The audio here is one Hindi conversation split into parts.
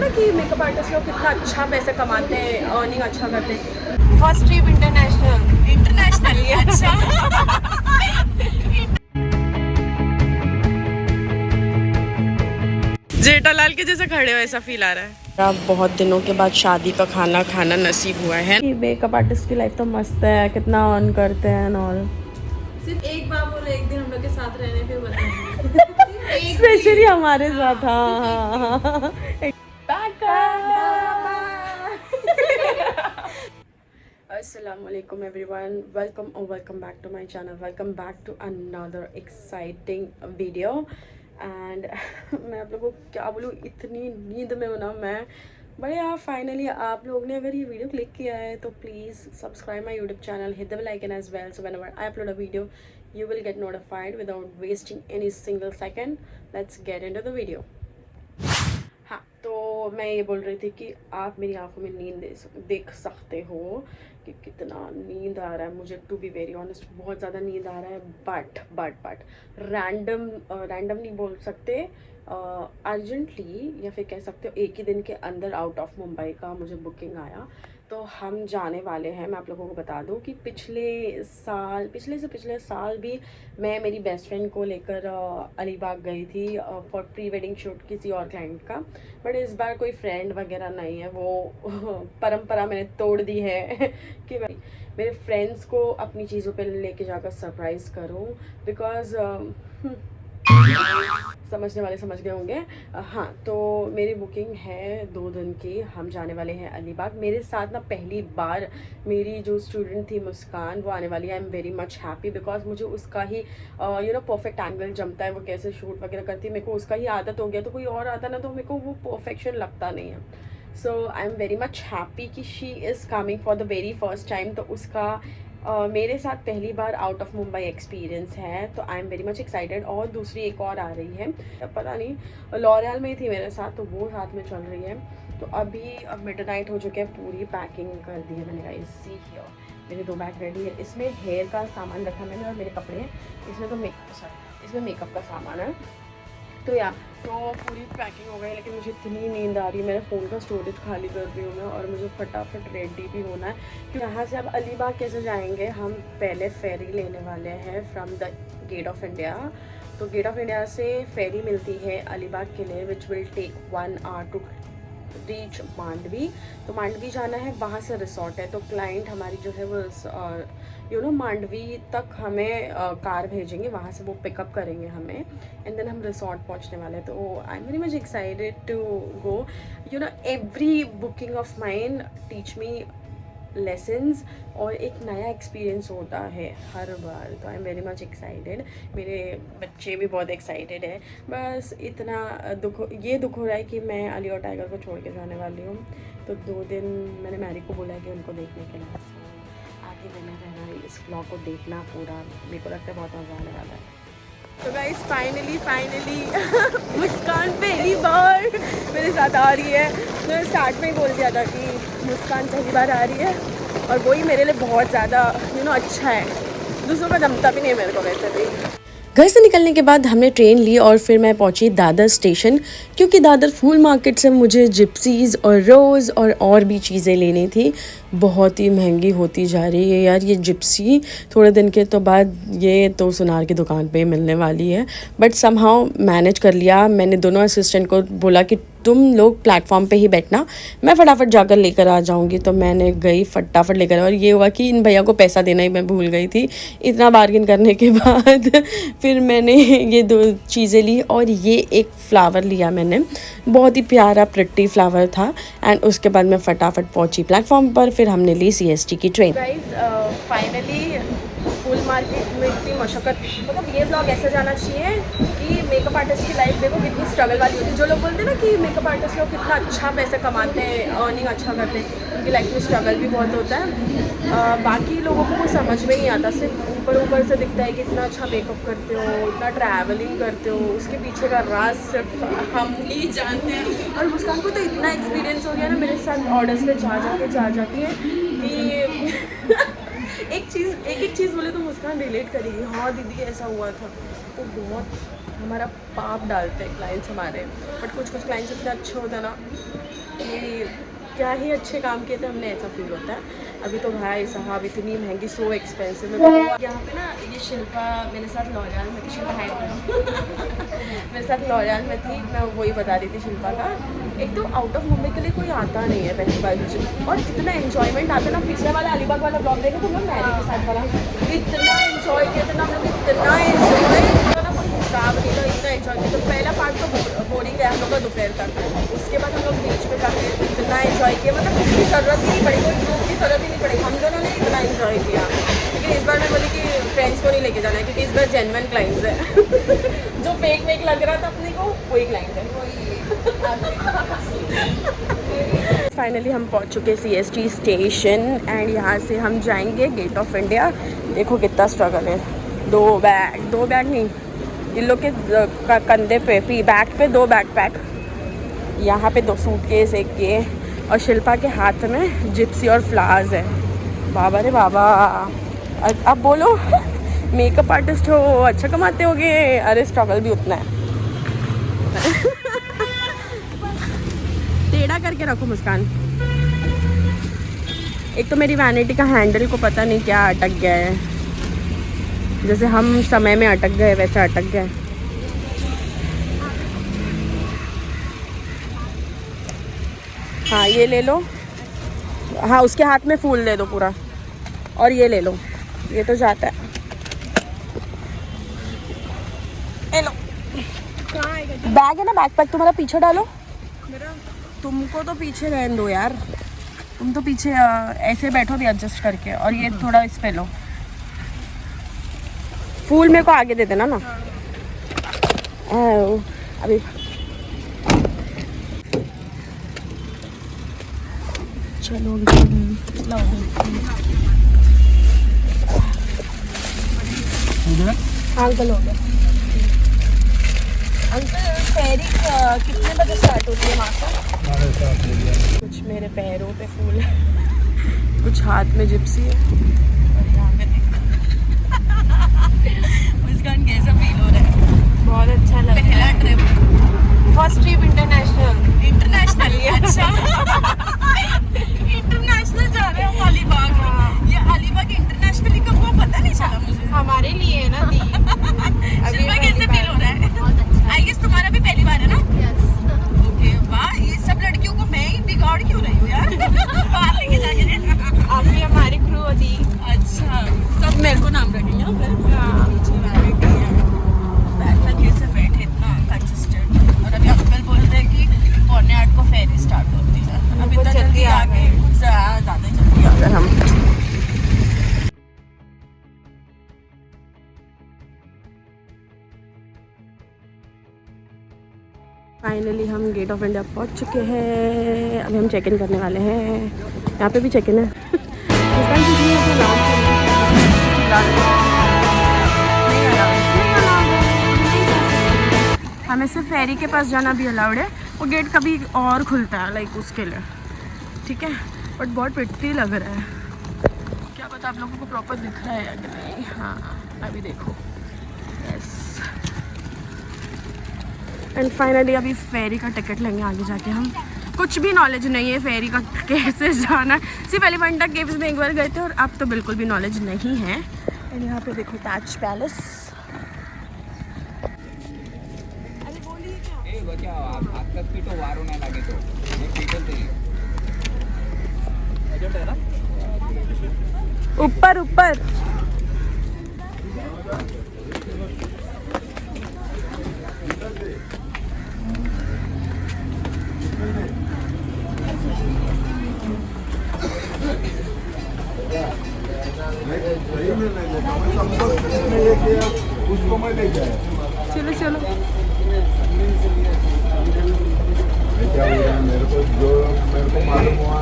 ना कि मेकअप आर्टिस्ट लोग कितना अच्छा पैसे कमाते हैं, अर्निंग अच्छा करते हैं। फर्स्ट ट्रिप इंटरनेशनल ये अच्छा। जेठालाल के जैसे खड़े हो ऐसा फील आ रहा है। अब बहुत दिनों के बाद शादी का खाना खाना नसीब हुआ है। मेकअप आर्टिस्ट की लाइफ तो मस्त है, कितना अर्न करते हैं और सिर्फ एक बार बोलो, एक दिन हम लोग के साथ रहने पे बताएंगे। स्पेशली हमारे साथ। हाँ। Assalamualaikum everyone, welcome back to my channel, welcome back to another exciting video and मैं आप लोगों को क्या बोलूँ, इतनी नींद में हूँ ना मैं। बड़े यार फाइनली आप लोग ने अगर ये वीडियो क्लिक किया है तो please subscribe my YouTube channel, hit the bell icon as well, so whenever I upload a video you will get notified without wasting any single second. Let's get into the video. हाँ, तो मैं ये बोल रही थी कि आप मेरी आंखों में नींद देख सकते हो कि कितना नींद आ रहा है मुझे। टू बी वेरी ऑनेस्ट बहुत ज़्यादा नींद आ रहा है, बट रैंडम नहीं बोल सकते, अर्जेंटली या फिर कह सकते हो एक ही दिन के अंदर आउट ऑफ मुंबई का मुझे बुकिंग आया। तो हम जाने वाले हैं। मैं आप लोगों को बता दूं कि पिछले साल भी मैं मेरी बेस्ट फ्रेंड को लेकर अलीबाग गई थी फॉर प्री वेडिंग शूट किसी और क्लाइंट का। बट इस बार कोई फ्रेंड वगैरह नहीं है, वो परंपरा मैंने तोड़ दी है कि भाई मेरे फ्रेंड्स को अपनी चीज़ों पे लेके जाकर सरप्राइज़ करूं, बिकॉज समझने वाले समझ गए होंगे। हाँ, तो मेरी बुकिंग है 2 दिन की। हम जाने वाले हैं अलीबाग। मेरे साथ ना पहली बार मेरी जो स्टूडेंट थी मुस्कान, वो आने वाली है। आई am very much happy because मुझे उसका ही परफेक्ट एंगल जमता है, वो कैसे शूट वगैरह करती है, मेरे को उसका ही आदत हो गया। तो कोई और आता ना तो मेरे को वो परफेक्शन लगता नहीं है। So I am very much happy कि she is coming for the very first time. तो उसका मेरे साथ पहली बार आउट ऑफ मुंबई एक्सपीरियंस है, तो I am very much excited. और दूसरी एक और आ रही है, पता नहीं लॉरियल में ही थी मेरे साथ, तो वो साथ में चल रही है। तो अभी मिडनाइट हो चुके हैं, पूरी पैकिंग कर दी है मैंने। गाइस सी हियर, मेरे 2 बैग रेडी है। इसमें हेयर का सामान रखा मैंने और मेरे कपड़े हैं। इसमें तो इसमें मेकअप का सामान है। तो पूरी पैकिंग हो गई, लेकिन मुझे इतनी नींद आ रही है। मेरे फ़ोन का स्टोरेज खाली कर रही हूँ मैं, और मुझे फटाफट रेडी भी होना है कि यहाँ से अब अलीबाग कैसे जाएंगे। हम पहले फेरी लेने वाले हैं from the gate of India. तो गेट ऑफ इंडिया से फेरी मिलती है अलीबाग के लिए, which will take 1 hour to reach Mandvi. तो मांडवी जाना है, वहाँ से रिसोर्ट है। तो क्लाइंट हमारी जो है वो मांडवी तक हमें कार भेजेंगे, वहाँ से वो पिकअप करेंगे हमें, एंड देन हम रिसोर्ट पहुँचने वाले हैं। तो I am very much excited to go. Every booking of mine teach me lessons, और एक नया एक्सपीरियंस होता है हर बार। तो I am very much excited. मेरे बच्चे भी बहुत एक्साइटेड है। बस इतना ये दुख हो रहा है कि मैं अली और टाइगर को छोड़ के जाने वाली हूँ। तो 2 दिन मैंने मैरी को बोला कि उनको देखने के लिए। आगे मैंने रहना, इस ब्लॉग को देखना पूरा, मेरे को लगता है बहुत मज़ा आने वाला है। तो गाइस फाइनली मुस्कान पहली बार मेरे साथ आ रही है। मैंने स्टार्ट में ही बोल दिया था कि मुस्कान पहली बार आ रही है, और वही मेरे लिए बहुत ज़्यादा अच्छा है। दूसरों का जमता भी नहीं है मेरे को वैसे भी। घर से निकलने के बाद हमने ट्रेन ली और फिर मैं पहुंची दादर स्टेशन, क्योंकि दादर फूल मार्केट से मुझे जिप्सीज़ और रोज़ और भी चीज़ें लेनी थी। बहुत ही महंगी होती जा रही है यार ये जिप्सी। थोड़े दिन के तो बाद ये तो सुनार की दुकान पे मिलने वाली है, बट समहाउ मैनेज कर लिया। मैंने दोनों असिस्टेंट को बोला कि तुम लोग प्लेटफॉर्म पे ही बैठना, मैं फटाफट जाकर लेकर आ जाऊंगी। तो मैंने गई फटाफट लेकर, और ये हुआ कि इन भैया को पैसा देना ही मैं भूल गई थी। इतना बार्गेन करने के बाद फिर मैंने ये 2 चीज़ें ली, और ये एक फ्लावर लिया मैंने, बहुत ही प्यारा प्रिटी फ्लावर था। एंड उसके बाद मैं फटाफट पहुंची प्लेटफॉर्म पर। फिर हमने ली CST की ट्रेन। गाइस फाइनली फूल मार्केट में इतनी मशक्क़त, मतलब ये ब्लॉग ऐसा जाना चाहिए कि मेकअप आर्टिस्ट की लाइफ देखो कितनी स्ट्रगल वाली होती है। जो लोग बोलते हैं ना कि मेकअप आर्टिस्ट लोग कितना अच्छा पैसे कमाते हैं, अर्निंग अच्छा करते हैं, उनकी लाइफ में स्ट्रगल भी बहुत होता है। बाकी लोगों को कुछ समझ में नहीं आता, सिर्फ ऊपर से दिखता है कि इतना अच्छा मेकअप करते हो, इतना ट्रैवलिंग करते हो, उसके पीछे का राज सिर्फ हम ही जानते हैं। और मुस्कान को तो इतना एक्सपीरियंस हो गया ना मेरे साथ ऑर्डर्स पे जा जाती है कि एक चीज़ बोले तो मुस्कान रिलेट करेगी। हाँ दीदी ऐसा हुआ था, तो बहुत हमारा पाप डालते हैं क्लाइंट्स हमारे, बट कुछ कुछ क्लाइंट्स इतने अच्छे होते हैं ना कि क्या ही अच्छे काम किए थे हमने, ऐसा फील होता है। अभी तो भाई साहब इतनी महंगी, सो एक्सपेंसिव है। यहाँ पे ना ये शिल्पा मेरे साथ लॉरियल में थी, शिल्पा है मेरे साथ लॉरियल में थी, मैं वही बता रही थी शिल्पा का। एक तो आउट ऑफ मुंबई के लिए कोई आता नहीं है पहली बार मुझे, और इतना एंजॉयमेंट आता है ना। पिछले वाला अलीबाग वाला ब्लॉग देखे तो मैं मैरी के साथ वाला, इतना एंजॉय किया था ना हम लोग, इतना एंजॉय ना कोई हिसाब नहीं था, इतना एंजॉय किया। तो पहला पार्ट तो बोरिंग गया हम लोग का दोपहर तक, उसके बाद हम लोग बीच पे जाके इतना एंजॉय किया, मतलब उसकी ज़रूरत ही नहीं पड़ी, कोई ग्रुप की ज़रूरत ही नहीं पड़ी, हम दोनों ने इतना एंजॉय किया। लेकिन इस बार मैं बोली कि फ्रेंड्स को नहीं लेके जाना है, क्योंकि इस बार जेन्युइन क्लाइंट्स है जो फेक लग रहा था अपने को, वही क्लाइंट है। फाइनली हम पहुंच चुके CST स्टेशन एंड यहाँ से हम जाएंगे गेट ऑफ इंडिया। देखो कितना स्ट्रगल है, दो बैग नहीं, इन लोग के कंधे पे बैक पे 2 बैकपैक, यहाँ पे 2 सूटकेस, एक ये, और शिल्पा के हाथ में जिप्सी और फ्लावर्स है। बाबा रे बाबा, अब बोलो मेकअप आर्टिस्ट हो, अच्छा कमाते होगे। अरे स्ट्रगल भी उतना है। टेढ़ा करके रखो मुस्कान। एक तो मेरी वैनिटी का हैंडल को पता नहीं क्या अटक गया है, जैसे हम समय में अटक गए वैसे अटक गए। हाँ ये ले लो, हाँ उसके हाथ में फूल दे दो पूरा, और ये ले लो, ये तो जाता है। ले लो, बैग है ना, बैकपैक तुम्हारा पीछे डालो। तुमको तो पीछे रहने दो यार, तुम तो पीछे ऐसे बैठो भी एडजस्ट करके, और ये थोड़ा इस पे लो। फूल मेरे को आगे दे देना ना। अभी चलो अंकल हो गया। अंकल फेरी कितने बजे स्टार्ट होती है वहाँ से? कुछ मेरे पैरों पे फूल है, कुछ हाथ में जिप्सी है, और यहाँ पे मुस्कान कैसा फील हो रहा है? बहुत अच्छा लग रहा है। पहला ट्रिप, फर्स्ट ट्रिप इंटरनेशनल। अच्छा इंटरनेशनल जा रहे हो अलीबाग। हाँ। ये अलीबाग इंटरनेशनली कब हुआ पता नहीं चला मुझे, हमारे लिए है ना दी। शिल्पा कैसे फील हो रहा है? आई गेस तुम्हारा भी पहली बार है ना? ओके, वाह, ये सब लड़कियों को मैं ही बिगाड़ क्यों रही हूँ यार? बाहर लेके जाके आप भी हमारी क्रू होती। अच्छा, सब मेरे को नाम रखेंगे ना फिर। हाँ, कैसे बैठे इतना कंजेस्टेड, और अभी अंकल बोल रहे हैं कि 7:45 को फेरी स्टार्ट होती है। अभी तो जल्दी आ गए, कुछ ज़्यादा जल्दी आ गए हम। फाइनली हम गेट ऑफ इंडिया पहुंच चुके हैं। अभी हम चेक इन करने वाले हैं। यहाँ पे भी चेक इन है। हमें सिर्फ फेरी के पास जाना भी अलाउड है, वो गेट कभी और खुलता है लाइक उसके लिए, ठीक है। बट बहुत पिट्टी लग रहा है, क्या पता आप लोगों को प्रॉपर दिख रहा है या नहीं। हाँ अभी देखो, यस। एंड फाइनली अभी फेरी का टिकट लेंगे आगे जाके हम। कुछ भी नॉलेज नहीं है फेरी का कैसे जाना, सिर्फ एलिफेंटा केव्स में एक बार गए थे, और अब तो बिल्कुल भी नॉलेज नहीं है। एंड यहाँ पे देखो ताज पैलेस। ऊपर ऊपर चलो चलो। मेरे को मालूम हुआ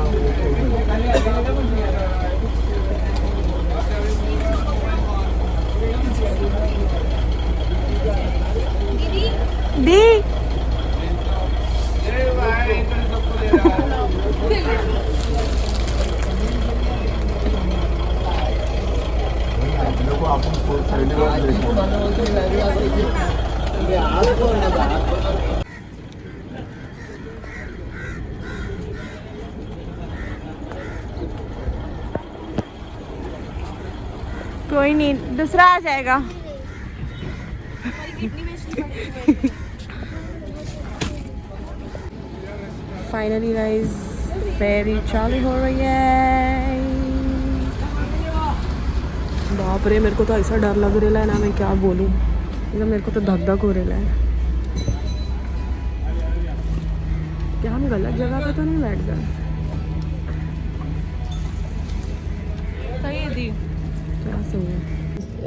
दी कोई नहीं, दूसरा आ जाएगा। फाइनली गाइस फेरी चालू हो रही है। बाप रे, मेरे को तो ऐसा डर लग रहा है ना, मैं क्या बोलूँ, मतलब मेरे को तो धक धक हो रहा है। क्या हम गलत जगह पे तो नहीं बैठ गए? सही है दी। क्या सही है?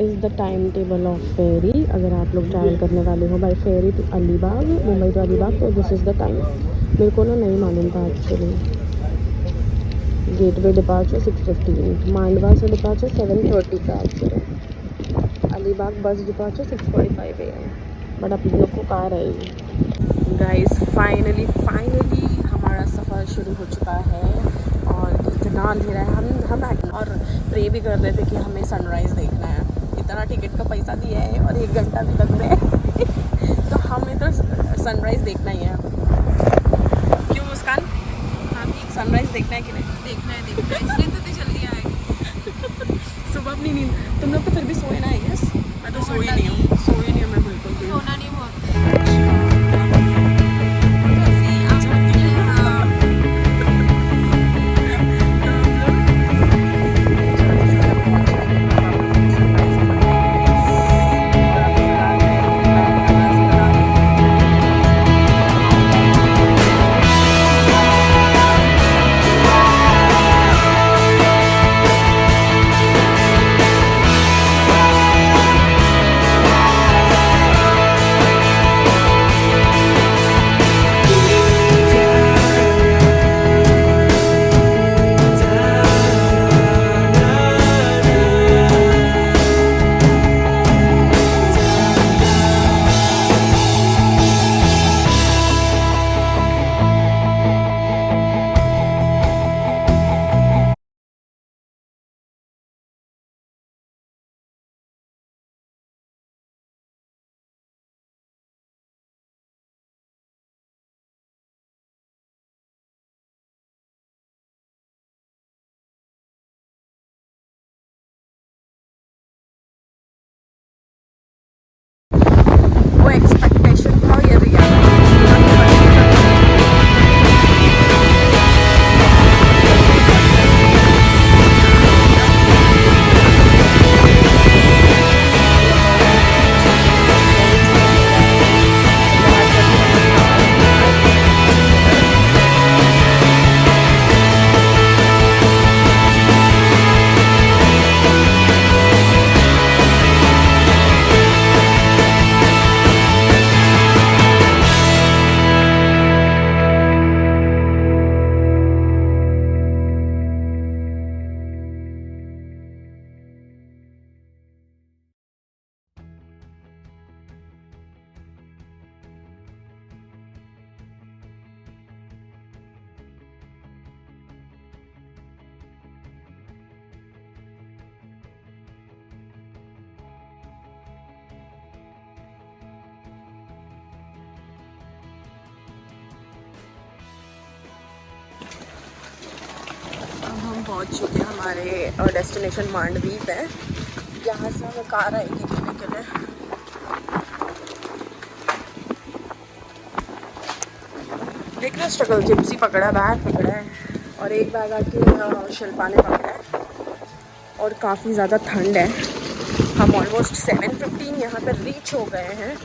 Is the time table of ferry. अगर आप लोग ट्रैवल करने वाले हो by ferry to Alibag, Mumbai to Alibag, तो दिस इज़ द टाइम। मेरे को ना नहीं मालूम था एक्चुअली। गेटवे डिपार्चर 6:15, मांडवा से डिपार्चर 7:30 का एक्चुअली। अलीबाग बस डिपार्चर 6:45 AM, बट अब लोग को कार आएगी। गाइस फाइनली हमारा सफ़र शुरू हो चुका है और इतना अंधेरा है। हम और प्रे भी कर रहे थे कि हमें सनराइज़ देखना है। इतना टिकट का पैसा दिया है और 1 घंटा भी लग रहा है तो हमें तो सनराइज़ देखना ही है। क्यों मुस्कान? हाँ ठीक, सनराइज़ देखना है कि नहीं? देखना है इसलिए तो जल्दी आएगी। सुबह अपनी नींद, तुम लोग तो फिर भी सोए ना? है यस, मैं तो 2 सोई घंटा नहीं हूँ, सोई नहीं हूँ मैं बिल्कुल भी। सोना नहीं बहुत। ऐसे ही आप वो एक्सपेक्टेशन था, ये रियलिटी। हम पहुंच चुके हैं हमारे डेस्टिनेशन मांडवी पे। यहाँ से हमें कार आएगी लेने के लिए। देख रहे स्ट्रगल, जिप्सी पकड़ा, बैग पकड़ा है और एक बैग आके शिल्पा ने पकड़ा है और काफ़ी ज़्यादा ठंड है। हम ऑलमोस्ट 7:15 यहाँ पर रीच हो गए हैं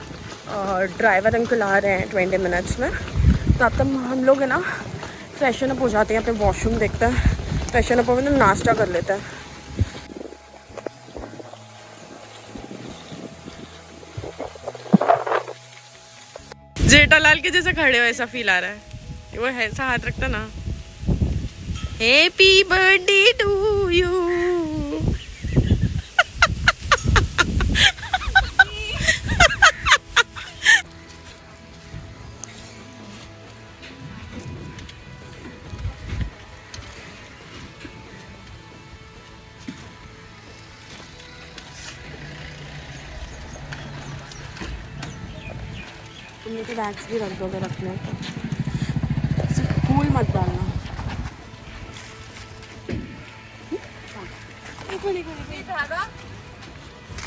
और ड्राइवर अंकल आ रहे हैं 20 मिनट्स में। तो अब तक हम लोग है ना फ्रेशन अप हो जाते हैं, अपने वॉशरूम देखते हैं, फ्रेशन अप हो नाश्ता कर लेते हैं। जेठालाल के जैसे खड़े हो ऐसा फील आ रहा है। वो ऐसा हाथ रखता ना, हैप्पी बर्थडे टू यू। तुमने तो बैग्स भी रख दोगे रखने को, सिर्फ फूल मत डालना।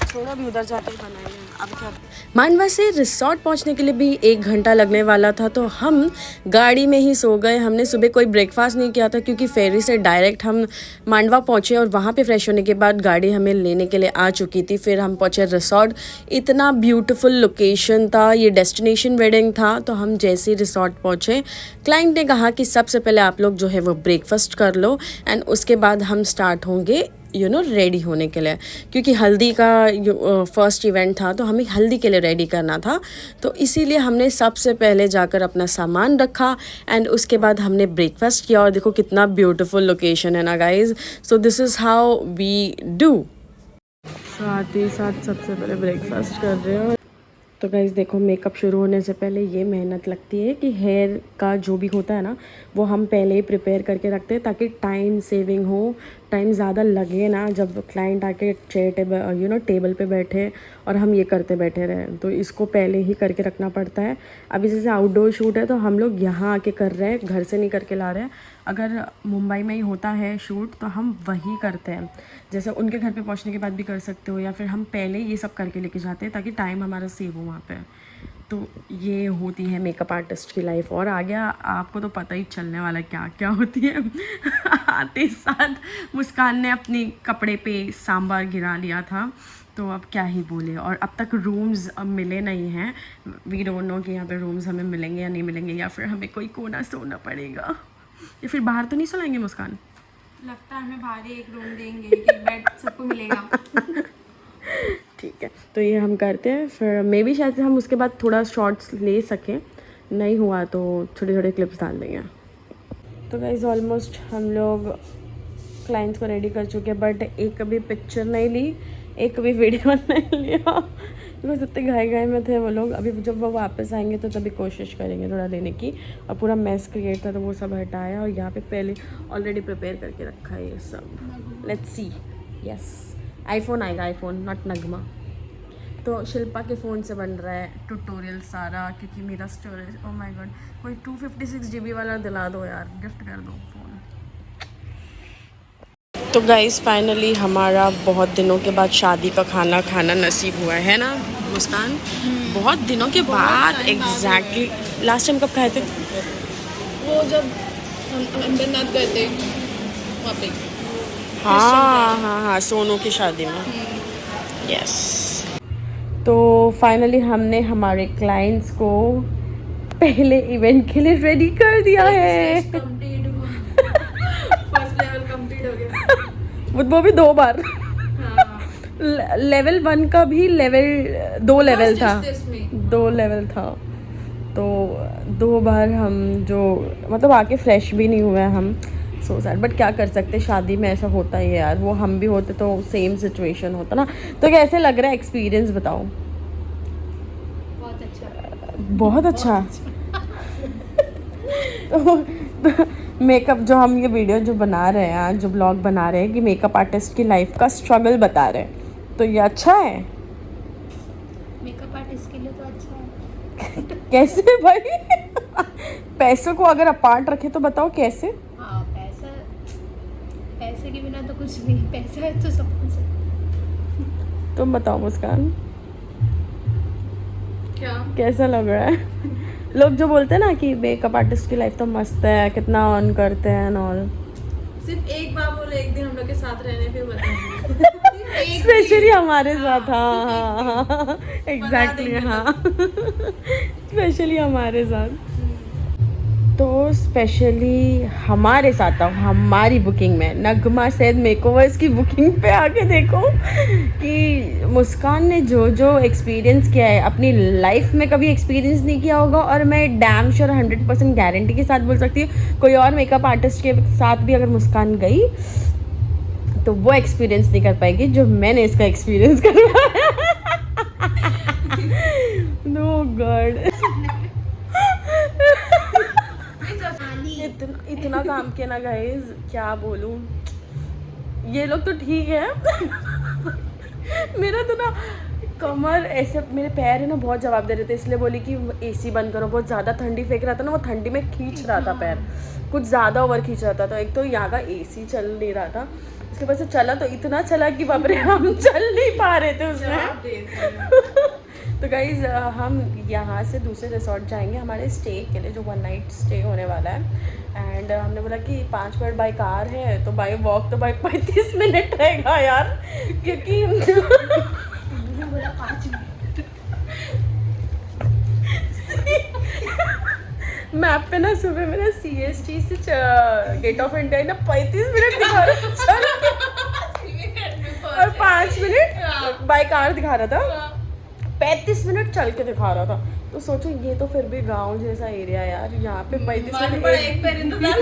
छोड़ो अभी उधर जाके ही बनाएंगे। अब क्या मांडवा से रिसोर्ट पहुंचने के लिए भी 1 घंटा लगने वाला था, तो हम गाड़ी में ही सो गए। हमने सुबह कोई ब्रेकफास्ट नहीं किया था क्योंकि फेरी से डायरेक्ट हम मांडवा पहुंचे और वहां पे फ्रेश होने के बाद गाड़ी हमें लेने के लिए आ चुकी थी। फिर हम पहुंचे रिसोर्ट। इतना ब्यूटीफुल लोकेशन था, ये डेस्टिनेशन वेडिंग था। तो हम जैसे ही रिसोर्ट पहुंचे, क्लाइंट ने कहा कि सबसे पहले आप लोग जो है वो ब्रेकफास्ट कर लो एंड उसके बाद हम स्टार्ट होंगे रेडी होने के लिए, क्योंकि हल्दी का फर्स्ट इवेंट था तो हमें हल्दी के लिए रेडी करना था। तो इसीलिए हमने सबसे पहले जाकर अपना सामान रखा एंड उसके बाद हमने ब्रेकफास्ट किया। और देखो कितना ब्यूटीफुल लोकेशन है ना guys. So this is how we do. साथ ही साथ सबसे पहले ब्रेकफास्ट कर रहे हो। तो गाइस देखो, मेकअप शुरू होने से पहले ये मेहनत लगती है कि हेयर का जो भी होता है ना वो हम पहले ही प्रिपेयर करके रखते हैं ताकि टाइम सेविंग हो, टाइम ज़्यादा लगे ना जब क्लाइंट आके चेयर टेबल टेबल पे बैठे और हम ये करते बैठे रहें। तो इसको पहले ही करके रखना पड़ता है। अभी जैसे आउटडोर शूट है तो हम लोग यहाँ आके कर रहे हैं, घर से नहीं करके ला रहे हैं। अगर मुंबई में ही होता है शूट तो हम वही करते हैं, जैसे उनके घर पे पहुँचने के बाद भी कर सकते हो, या फिर हम पहले ये सब करके लेके जाते हैं ताकि टाइम हमारा सेव हो वहाँ पे। तो ये होती है मेकअप आर्टिस्ट की लाइफ। और आ गया आपको तो पता ही चलने वाला क्या क्या होती है। आते साथ मुस्कान ने अपने कपड़े पे सांभर गिरा लिया था, तो अब क्या ही बोले। और अब तक रूम्स अब मिले नहीं हैं। वी डोंट नो कि यहाँ पे रूम्स हमें मिलेंगे या नहीं मिलेंगे, या फिर हमें कोई कोना सोना पड़ेगा, या फिर बाहर तो नहीं सुलाएंगे मुस्कान। लगता है हमें बाहर ही एक रूम देंगे कि बेड सबको मिलेगा। ठीक है, तो ये हम करते हैं। फिर मे भी शायद से हम उसके बाद थोड़ा शॉर्ट्स ले सकें, नहीं हुआ तो छोटे छोटे क्लिप्स डाल देंगे। तो गाइस ऑलमोस्ट हम लोग क्लाइंट्स को रेडी कर चुके हैं, बट एक कभी पिक्चर नहीं ली, एक कभी वीडियो नहीं लिया, बिकॉज इतने घाय में थे वो लोग। अभी जब वो वापस आएंगे तो तभी कोशिश करेंगे थोड़ा लेने की। और पूरा मैस क्रिएट था तो वो सब हटाया और यहाँ पे पहले ऑलरेडी प्रिपेयर करके रखा है ये सब। Let's see. यस, आईफोन आएगा, आईफोन नॉट नगमा। तो शिल्पा के फ़ोन से बन रहा है ट्यूटोरियल सारा, क्योंकि मेरा स्टोरेज, ओह माय गॉड, कोई 256 GB वाला दिला दो यार, गिफ्ट कर दो फ़ोन। तो गाइस फाइनली हमारा बहुत दिनों के बाद शादी का खाना खाना नसीब हुआ है ना मुस्कान? बहुत दिनों के बाद। एग्जैक्टली। लास्ट टाइम कब खाए थे? वो जब हम अमरनाथ गए थे वहाँ पे। हाँ, सोनू की शादी में। यस। तो फाइनली हमने हमारे क्लाइंट्स को पहले इवेंट के लिए रेडी कर दिया है। कंप्लीट हुआ। फर्स्ट लेवल कंप्लीट हो गया। वो भी 2 बार। हाँ। लेवल 1 का भी दो लेवल था, इसमें 2 लेवल था। तो 2 बार हम जो मतलब आके फ्रेश भी नहीं हुए हम, सो सैड। बट क्या कर सकते, शादी में ऐसा होता ही है यार। वो हम भी होते तो सेम सिचुएशन होता ना। तो कैसे लग रहा है एक्सपीरियंस बताओ? बहुत अच्छा। बहुत अच्छा। तो मेकअप जो हम ये वीडियो जो बना रहे हैं आज, जो ब्लॉग बना रहे हैं कि मेकअप आर्टिस्ट की लाइफ का स्ट्रगल बता रहे हैं, तो ये अच्छा है। मेकअप आर्टिस्ट के लिए तो अच्छा है। कैसे भाई? पैसों को अगर अपार्ट रखे तो बताओ कैसे? हाँ, पैसे के बिना तो कुछ नहीं, पैसा है तो सब कुछ है। तुम बताओ मुस्कान, क्या कैसा लग रहा है? लोग जो बोलते हैं ना कि मेकअप आर्टिस्ट की लाइफ तो मस्त है, कितना अर्न करते हैं एंड ऑल। सिर्फ एक बार बोले एक दिन हम लोग के साथ रहने पे बताएंगे। स्पेशली हमारे साथ। हाँ, एग्जैक्टली। हाँ, स्पेशली हमारे साथ। तो स्पेशली हमारे साथ आओ हमारी बुकिंग में, नगमा सैद मेकओवर्स की बुकिंग पे आके देखो कि मुस्कान ने जो जो एक्सपीरियंस किया है अपनी लाइफ में कभी एक्सपीरियंस नहीं किया होगा। और मैं डैम श्योर 100% गारंटी के साथ बोल सकती हूँ, कोई और मेकअप आर्टिस्ट के साथ भी अगर मुस्कान गई तो वो एक्सपीरियंस नहीं कर पाएगी जो मैंने इसका एक्सपीरियंस करवाया। No god. इतना काम किया ना गाइस, क्या बोलूं। ये लोग तो ठीक है। मेरा तो ना कमर ऐसे, मेरे पैर है ना बहुत जवाब दे रहे थे, इसलिए बोली कि एसी बंद करो, बहुत ज़्यादा ठंडी फेंक रहा था ना, वो ठंडी में खींच रहा था पैर, कुछ ज़्यादा ओवर खींच रहा था। तो एक तो यहाँ का एसी चल नहीं रहा था, उसके बाद से चला तो इतना चला कि बाप रे हम चल नहीं पा रहे थे उसमें। तो गाइज़ हम यहाँ से दूसरे रिसोर्ट जाएंगे हमारे स्टे के लिए, जो 1 नाइट स्टे होने वाला है। एंड हमने बोला कि 5 मिनट बाई कार है, तो बाई वॉक तो बाई 35 मिनट रहेगा यार, क्योंकि बोला 5 मिनट मैप पे ना सुबह मेरा CST से गेट ऑफ इंडिया ना 35 मिनट दिखा रहा और 5 मिनट बाई कार दिखा रहा था, 35 मिनट चल के दिखा रहा था। तो सोचो ये तो फिर भी गांव जैसा एरिया यार, यहाँ पे 35 मिनट एक पैर इंतजार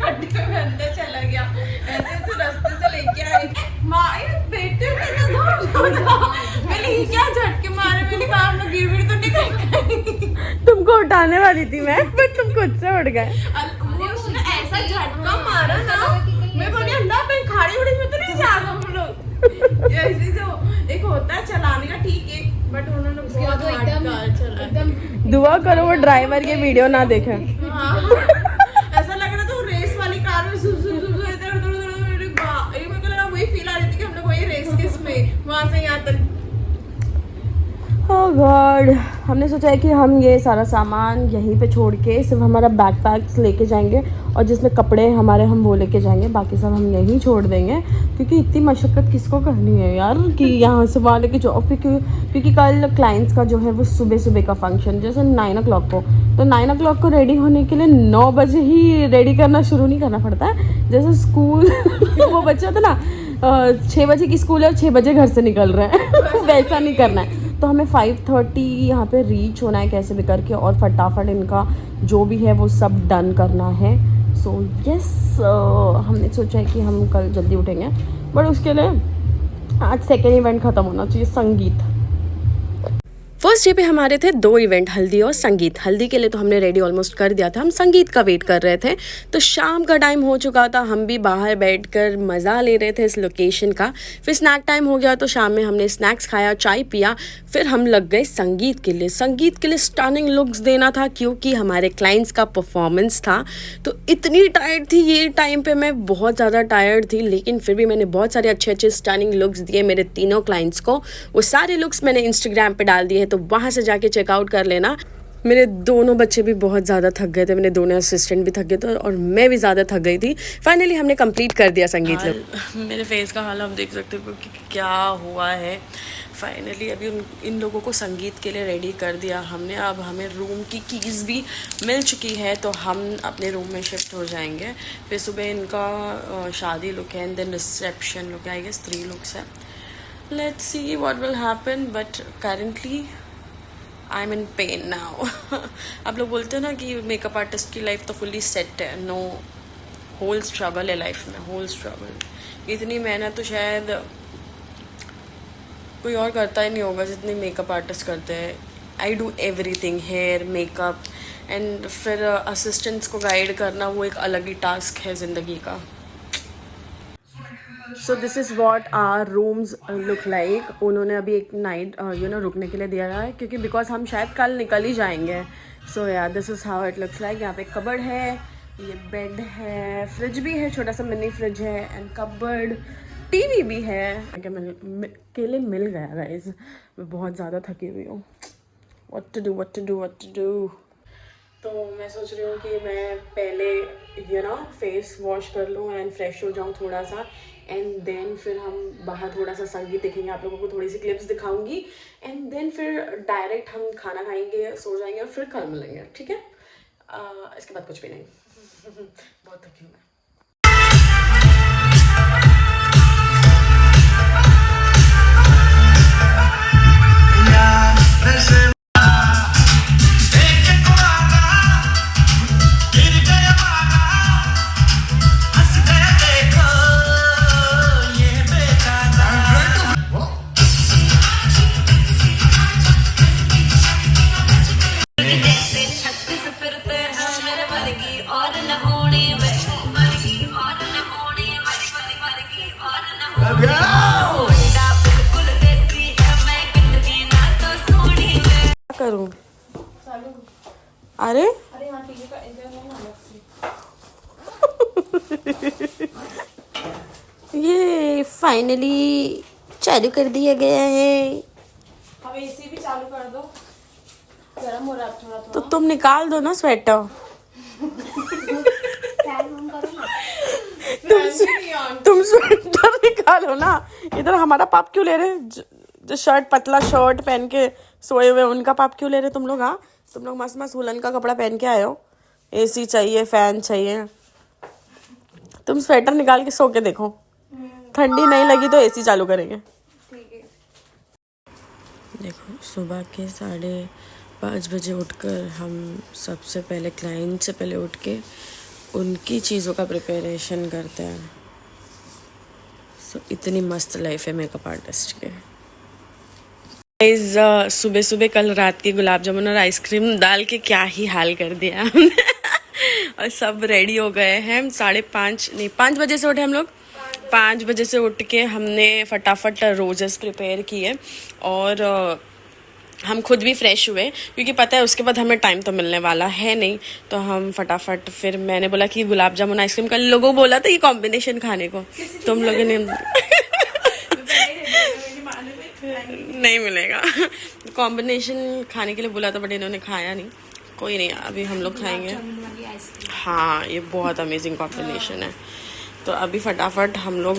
खड्डे में अंदर चला गया, ऐसे रास्ते से लेके आई बेटे मैंने ये क्या झटके मारे, मैंने कहा हम लोग गिर तो नहीं गए। तुमको उठाने वाली थी मैं, पर तुम खुद से उठ गए। उसने ऐसा झटका मारा ना, मैं बोली अल्लाह मैं खाड़ी उड़ी में तो नहीं जा रहा हम लोग। ऐसे जो एक होता है चलाने का ठीक है, बट उन्होंने बहुत हार्ड चला एकदम। दुआ करो वो ड्राइवर के वीडियो ना देखें। ऐसा लग रहा था वो रेस वाली कार में मेरे को लगा वही फील आ रही थी कि हम लोग वही रेस किस में वहां से यहाँ तक। ओह गॉड, हमने सोचा है कि हम ये सारा सामान यहीं पे छोड़ के सिर्फ हमारा बैकपैक्स लेके जाएंगे, और जिसमें कपड़े हमारे हम वो लेके जाएंगे, बाकी सब हम यहीं छोड़ देंगे, क्योंकि इतनी मशक्क़त किसको करनी है यार कि यहाँ से वहाँ लेके जाओ। क्योंकि कल क्लाइंट्स का जो है वो सुबह सुबह का फंक्शन, जैसे 9 o'clock को, तो 9 o'clock को रेडी होने के लिए 9 बजे ही रेडी करना शुरू नहीं करना पड़ता है। जैसे स्कूल वो बच्चा होता ना 6 बजे की स्कूल है और 6 बजे घर से निकल रहे हैं वैसा नहीं करना है। तो हमें 5:30 यहाँ पे रीच होना है कैसे भी करके, और फटाफट इनका जो भी है वो सब डन करना है। सो यस, हमने सोचा है कि हम कल जल्दी उठेंगे, बट उसके लिए आज सेकेंड इवेंट ख़त्म होना चाहिए, संगीत। फर्स्ट डे पे हमारे थे 2 इवेंट, हल्दी और संगीत। हल्दी के लिए तो हमने रेडी ऑलमोस्ट कर दिया था, हम संगीत का वेट कर रहे थे। तो शाम का टाइम हो चुका था, हम भी बाहर बैठकर मज़ा ले रहे थे इस लोकेशन का। फिर स्नैक टाइम हो गया, तो शाम में हमने स्नैक्स खाया, चाय पिया, फिर हम लग गए संगीत के लिए। संगीत के लिए स्टनिंग लुक्स देना था, क्योंकि हमारे क्लाइंट्स का परफॉर्मेंस था। तो इतनी टायर्ड थी ये टाइम पे, मैं बहुत ज़्यादा टायर्ड थी, लेकिन फिर भी मैंने बहुत सारे अच्छे अच्छे स्टनिंग लुक्स दिए मेरे तीनों क्लाइंट्स को। वो सारे लुक्स मैंने इंस्टाग्राम पे डाल दिए, तो वहाँ से जाके चेकआउट कर लेना। मेरे दोनों बच्चे भी बहुत ज़्यादा थक गए थे, मेरे दोनों असिस्टेंट भी थक गए थे, और मैं भी ज़्यादा थक गई थी। फाइनली हमने कंप्लीट कर दिया संगीत लुक। मेरे फेस का हाल आप देख सकते हो कि क्या हुआ है। फाइनली अभी इन लोगों को संगीत के लिए रेडी कर दिया हमने। अब हमें रूम की कीज़ भी मिल चुकी है, तो हम अपने रूम में शिफ्ट हो जाएंगे। फिर सुबह इनका शादी लुक है, एंड देन रिसेप्शन लुक है, आई गेस 3 लुक्स है। Let's see what will happen, but currently I am in pen now. आप लोग बोलते हो ना कि मेकअप आर्टिस्ट की लाइफ तो फुली सेट है, नो, होल स्ट्रगल है लाइफ में, होल स्ट्रगल। इतनी मेहनत तो शायद कोई और करता ही नहीं होगा जितनी मेकअप आर्टिस्ट करते हैं। I do everything, hair, makeup, and फिर असिस्टेंट्स को गाइड करना, वो एक अलग ही टास्क है ज़िंदगी का। So this is what our rooms look like. उन्होंने अभी एक नाइट रुकने के लिए दिया है, क्योंकि बिकॉज हम शायद कल निकल ही जाएंगे। सो यार this is how it looks like. यहाँ पे कबर्ड है, ये बेड है, फ्रिज भी है, छोटा सा मिनी फ्रिज है, एंड कबर्ड, टीवी भी है। केले मिल गया गाइस, मैं बहुत ज़्यादा थकी हुई हूँ। What to do. तो मैं सोच रही हूँ कि मैं पहले फेस वॉश कर लूँ एंड फ्रेश हो जाऊँ थोड़ा सा, एंड देन फिर हम बाहर थोड़ा सा संगीत देखेंगे, आप लोगों को थोड़ी सी क्लिप्स दिखाऊंगी, एंड देन फिर डायरेक्ट हम खाना खाएंगे, सो जाएंगे, और फिर कल मिलेंगे, ठीक है? इसके बाद कुछ भी नहीं। बहुत थकी हूँ मैं। फाइनली चालू कर दिया गया है। अब एसी भी चालू कर दो, गर्म हो रहा है थोड़ा तो तुम निकाल दो ना स्वेटर। तुम स्वेटर निकालो ना। इधर हमारा पाप क्यों ले रहे? जो शर्ट, पतला शर्ट पहन के सोए हुए उनका पाप क्यों ले रहे तुम लोग? हाँ, तुम लोग मस्त मस्त वुलन का कपड़ा पहन के आए हो। एसी चाहिए, फैन चाहिए। तुम स्वेटर निकाल के सो के देखो, ठंडी नहीं लगी तो एसी चालू करेंगे। देखो, सुबह के 5:30 बजे उठकर हम सबसे पहले क्लाइंट से पहले उठ के उनकी चीज़ों का प्रिपरेशन करते हैं। इतनी मस्त लाइफ है मेकअप आर्टिस्ट के। सुबह सुबह कल रात की गुलाब जामुन और आइसक्रीम डाल के क्या ही हाल कर दिया हमने। और सब रेडी हो गए हैं। 5 बजे से उठे हम लोग। 5 बजे से उठ के हमने फटाफट रोजेस प्रिपेयर किए और हम खुद भी फ्रेश हुए, क्योंकि पता है उसके बाद हमें टाइम तो मिलने वाला है नहीं। तो हम फटाफट, फिर मैंने बोला कि गुलाब जामुन आइसक्रीम, कल लोगों बोला था ये कॉम्बिनेशन खाने को, तुम लोगों ने नहीं मिलेगा। कॉम्बिनेशन खाने के लिए बोला था बट इन्होंने खाया नहीं। कोई नहीं, अभी हम लोग खाएंगे। हाँ, ये बहुत अमेजिंग कॉम्बिनेशन है। तो अभी फटाफट हम लोग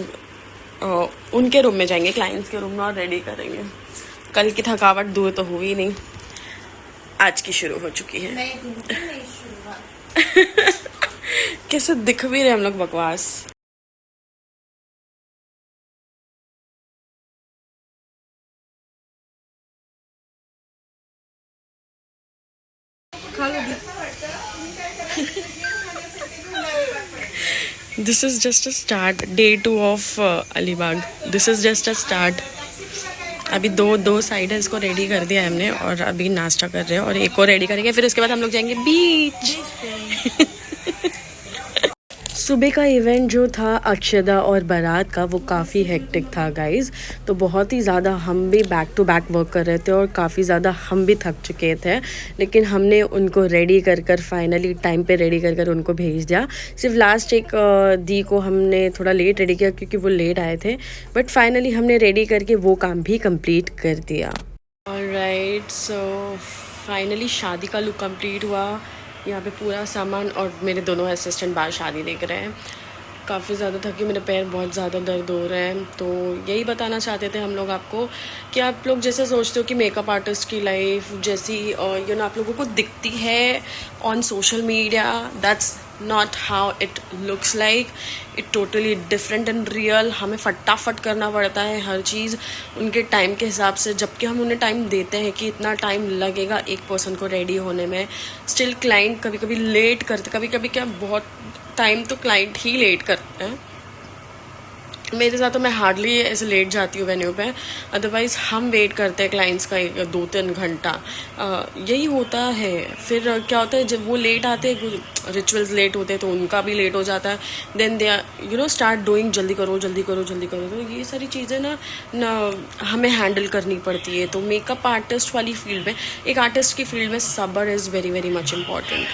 उनके रूम में जाएंगे, क्लाइंट्स के रूम में, और रेडी करेंगे। कल की थकावट दूर तो हुई नहीं, आज की शुरू हो चुकी है। कैसे दिख भी रहे हम लोग बकवास। This is just a start. Day 2 of Alibag. This is just a start. अभी दो साइड है, इसको रेडी कर दिया हमने और अभी नाश्ता कर रहे हैं और एक को रेडी करेंगे। फिर उसके बाद हम लोग जाएंगे बीच। सुबह का इवेंट जो था अक्षदा और बारात का, वो काफ़ी हेक्टिक था गाइज़। तो बहुत ही ज़्यादा हम भी बैक टू बैक वर्क कर रहे थे और काफ़ी ज़्यादा हम भी थक चुके थे, लेकिन हमने उनको रेडी कर फाइनली टाइम पे रेडी कर उनको भेज दिया। सिर्फ लास्ट एक दी को हमने थोड़ा लेट रेडी किया क्योंकि वो लेट आए थे, बट फाइनली हमने रेडी करके वो काम भी कंप्लीट कर दिया। ऑलराइट, सो फाइनली शादी का लुक कंप्लीट हुआ। यहाँ पे पूरा सामान और मेरे दोनों असिस्टेंट बाहर शादी देख रहे हैं। काफ़ी ज़्यादा थकी, मेरे पैर बहुत ज़्यादा दर्द हो रहे हैं। तो यही बताना चाहते थे हम लोग आपको कि आप लोग जैसे सोचते हो कि मेकअप आर्टिस्ट की लाइफ जैसी आप लोगों को दिखती है on social media, that's not how it looks like. It totally different and real. हमें फटाफट करना पड़ता है हर चीज़ उनके टाइम के हिसाब से, जबकि हम उन्हें टाइम देते हैं कि इतना टाइम लगेगा एक पर्सन को रेडी होने में। स्टिल क्लाइंट कभी कभी लेट करते, कभी कभी क्या बहुत टाइम तो क्लाइंट ही लेट करते हैं। मेरे साथ तो मैं हार्डली ऐसे लेट जाती हूँ वेन्यू पे, अदरवाइज़ हम वेट करते हैं क्लाइंट्स का 2-3 घंटा। यही होता है। फिर क्या होता है, जब वो लेट आते हैं, रिचुअल्स लेट होते हैं तो उनका भी लेट हो जाता है। देन दे स्टार्ट डूइंग जल्दी करो जल्दी करो जल्दी करो। तो ये सारी चीज़ें ना हमें हैंडल करनी पड़ती है। तो मेकअप आर्टिस्ट वाली फील्ड में, एक आर्टिस्ट की फील्ड में सब्र is very very much important.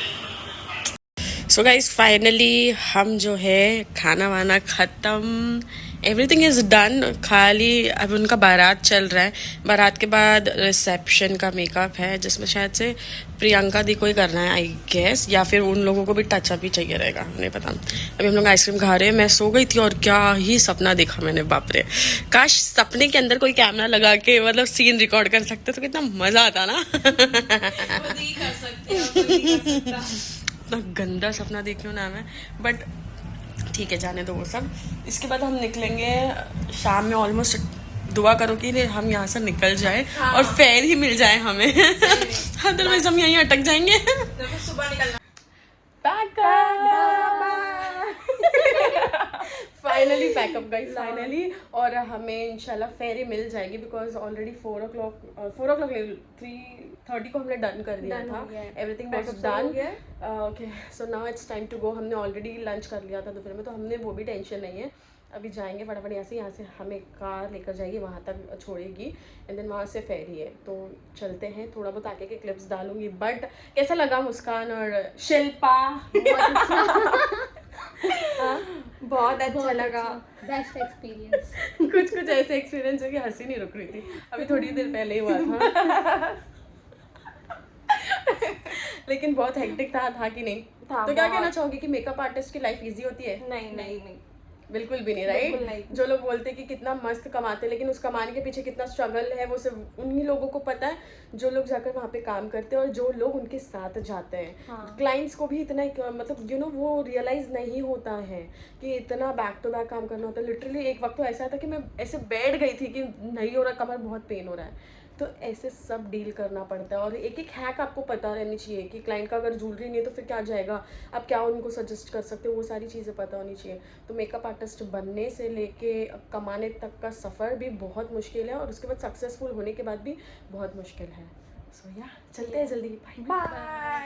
So guys finally हम जो है खाना वाना ख़त्म, एवरीथिंग इज़ डन। खाली अब उनका बारात चल रहा है। बारात के बाद रिसेप्शन का मेकअप है, जिसमें शायद से प्रियंका दी को ही करना है आई गेस, या फिर उन लोगों को भी टचअप ही चाहिए रहेगा, नहीं पता। अभी हम लोग आइसक्रीम खा रहे हैं। मैं सो गई थी और क्या ही सपना देखा मैंने, बाप रे। काश सपने के अंदर कोई कैमरा लगा के मतलब सीन रिकॉर्ड कर सकते तो कितना मज़ा आता ना। इतना गंदा सपना देखी हूँ ना मैं, बट ठीक है, जाने दो वो सब। इसके बाद हम निकलेंगे शाम में। ऑलमोस्ट दुआ करो कि हम यहाँ से निकल जाए और फेयर ही मिल जाए हमें, अदरवाइज हम यहीं अटक जाएंगे। सुबह निकलना। Finally pack up guys, finally. और हमें इंशाल्लाह फेरी मिल जाएगी बिकॉज ऑलरेडी 4 o'clock 3:30 को हमने डन कर दिया था। Everything was done. Okay, so now it's time to go. हमने ऑलरेडी लंच कर लिया था दोपहर में, तो हमने वो भी टेंशन नहीं है। अभी जाएंगे फटाफट यहाँ से हमें कार लेकर जाएगी, वहाँ तक छोड़ेगी एंड देन वहाँ से फेरी है। तो चलते हैं। थोड़ा बहुत आगे के क्लिप्स डालूंगी। बट कैसा लगा मुस्कान और शिल्पा? बहुत बहुत अच्छा लगा, बेस्ट एक्सपीरियंस। कुछ कुछ ऐसे एक्सपीरियंस हो कि हंसी नहीं रुक रही थी, अभी थोड़ी देर पहले ही हुआ था। लेकिन बहुत हेक्टिक था कि नहीं? था तो क्या बहुत। कहना चाहोगी कि मेकअप आर्टिस्ट की लाइफ इजी होती है? नहीं नहीं नहीं, बिल्कुल भी नहीं, बिल्कुल राइट? नहीं। जो लोग बोलते हैं कि कितना मस्त कमाते हैं, लेकिन उस कमाने के पीछे कितना स्ट्रगल है वो सिर्फ उन्हीं लोगों को पता है जो लोग जाकर वहाँ पे काम करते हैं और जो लोग उनके साथ जाते हैं। हाँ। क्लाइंट्स को भी इतना मतलब वो रियलाइज नहीं होता है कि इतना बैक टू बैक काम करना होता है। लिटरली एक वक्त तो ऐसा था कि मैं ऐसे बैठ गई थी कि नहीं हो रहा, कमर बहुत पेन हो रहा है। तो ऐसे सब डील करना पड़ता है और एक एक हैक आपको पता रहनी चाहिए कि क्लाइंट का अगर ज्वेलरी नहीं है तो फिर क्या जाएगा, आप क्या उनको सजेस्ट कर सकते हो, वो सारी चीज़ें पता होनी चाहिए। तो मेकअप आर्टिस्ट बनने से लेके कमाने तक का सफ़र भी बहुत मुश्किल है और उसके बाद सक्सेसफुल होने के बाद भी बहुत मुश्किल है। सो या चलते हैं जल्दी, बाय।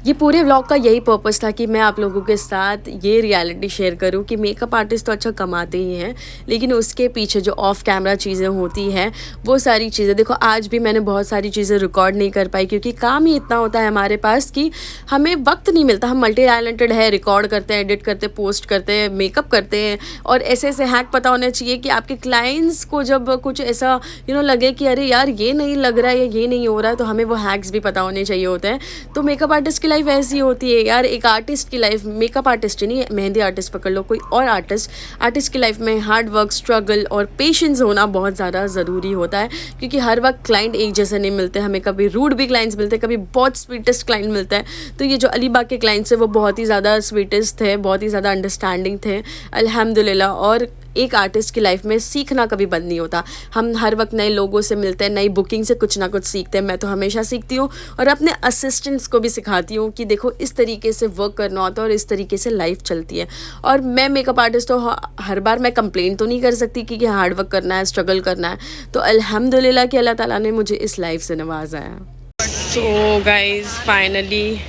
ये पूरे व्लॉग का यही पर्पस था कि मैं आप लोगों के साथ ये रियलिटी शेयर करूं कि मेकअप आर्टिस्ट तो अच्छा कमाते ही हैं, लेकिन उसके पीछे जो ऑफ कैमरा चीज़ें होती हैं वो सारी चीज़ें देखो। आज भी मैंने बहुत सारी चीज़ें रिकॉर्ड नहीं कर पाई क्योंकि काम ही इतना होता है हमारे पास कि हमें वक्त नहीं मिलता। हम मल्टी टैलेंटेड है, रिकॉर्ड करते हैं, एडिट करते हैं, पोस्ट करते हैं, मेकअप करते हैं और ऐसे ऐसे हैक पता होने चाहिए कि आपके क्लाइंट्स को जब कुछ ऐसा लगे कि अरे यार ये नहीं लग रहा है या ये नहीं हो रहा है, तो हमें वो हैक्स भी पता होने चाहिए होते हैं। तो मेकअप आर्टिस्ट की लाइफ ऐसी होती है यार। एक आर्टिस्ट की लाइफ, मेकअप आर्टिस्ट ही नहीं, मेहंदी आर्टिस्ट पकड़ लो, कोई और आर्टिस्ट की लाइफ में हार्ड वर्क, स्ट्रगल और पेशेंस होना बहुत ज़्यादा ज़रूरी होता है क्योंकि हर वक्त क्लाइंट एक जैसे नहीं मिलते। हमें कभी रूड भी क्लाइंट्स मिलते हैं, कभी बहुत स्वीटेस्ट क्लाइंट मिलता है। तो ये जो अलीबाग के क्लाइंट्स हैं वो बहुत ही ज़्यादा स्वीटेस्ट थे, बहुत ही ज़्यादा अंडरस्टैंडिंग थे, अल्हम्दुलिल्लाह। और एक आर्टिस्ट की लाइफ में सीखना कभी बंद नहीं होता। हम हर वक्त नए लोगों से मिलते हैं, नई बुकिंग से कुछ ना कुछ सीखते हैं। मैं तो हमेशा सीखती हूँ और अपने असिस्टेंट्स को भी सिखाती हूँ कि देखो इस तरीके से वर्क करना होता है और इस तरीके से लाइफ चलती है। और मैं मेकअप आर्टिस्ट तो हर बार मैं कंप्लेन तो नहीं कर सकती कि हार्ड वर्क करना है, स्ट्रगल करना है। तो अल्हम्दुलिल्लाह कि अल्लाह ताला ने मुझे इस लाइफ से नवाजा है। तो गाइज फाइनली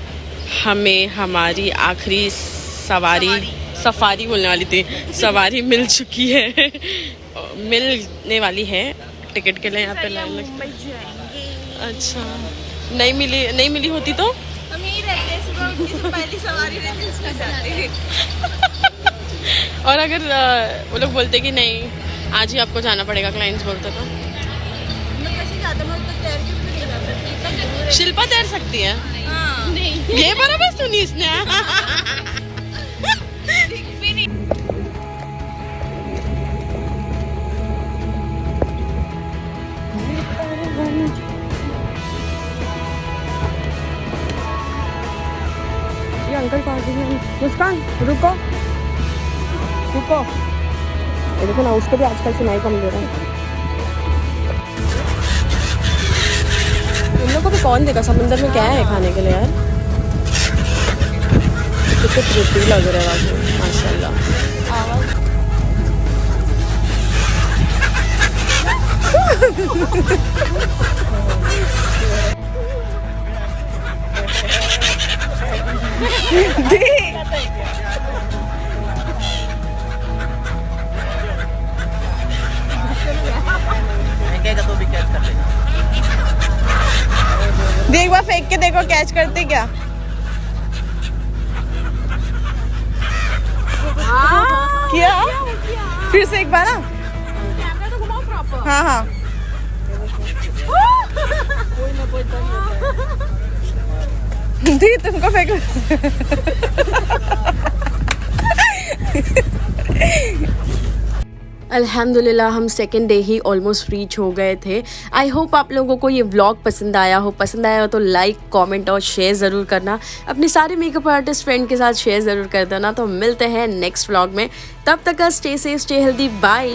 हमें हमारी आखिरी सफारी बोलने वाली थी, सवारी मिल चुकी है, मिलने वाली है। टिकट के लिए यहाँ पे लाइन लगी। अच्छा, नहीं मिली होती तो हम यही रहते हैं, सुबह उठ के जो पहली सवारी रहती है उसमें जाते हैं। और अगर वो लोग बोलते कि नहीं आज ही आपको जाना पड़ेगा, क्लाइंट्स बोलते तो मैं कैसे जाता हूँ, तो तैर के भी नहीं जा सकती, इतना दूर है। शिल्पा तैर सकती है। हाँ। ये बराबर सुनी इसने। ये अंकल कहाँ गए? मुस्कान रुको, ये देखो ना, उसको भी आजकल सुनाई कम दे रहा है। इन लोग को भी कौन देगा, समुंदर में क्या है खाने के लिए यार। कितने प्रिटी लग रहे हैं माशाल्लाह। देख बार फेंक के देखो कैच करते क्या। किया फिर से एक बार ना। हाँ हाँ दी तुमको फेंक। अल्हम्दुलिल्लाह हम सेकेंड डे ही ऑलमोस्ट रीच हो गए थे। आई होप आप लोगों को ये व्लॉग पसंद आया हो तो लाइक, कमेंट और शेयर ज़रूर करना। अपने सारे मेकअप आर्टिस्ट फ्रेंड के साथ शेयर ज़रूर कर देना। तो मिलते हैं नेक्स्ट व्लॉग में, तब तक का stay safe, stay healthy, bye.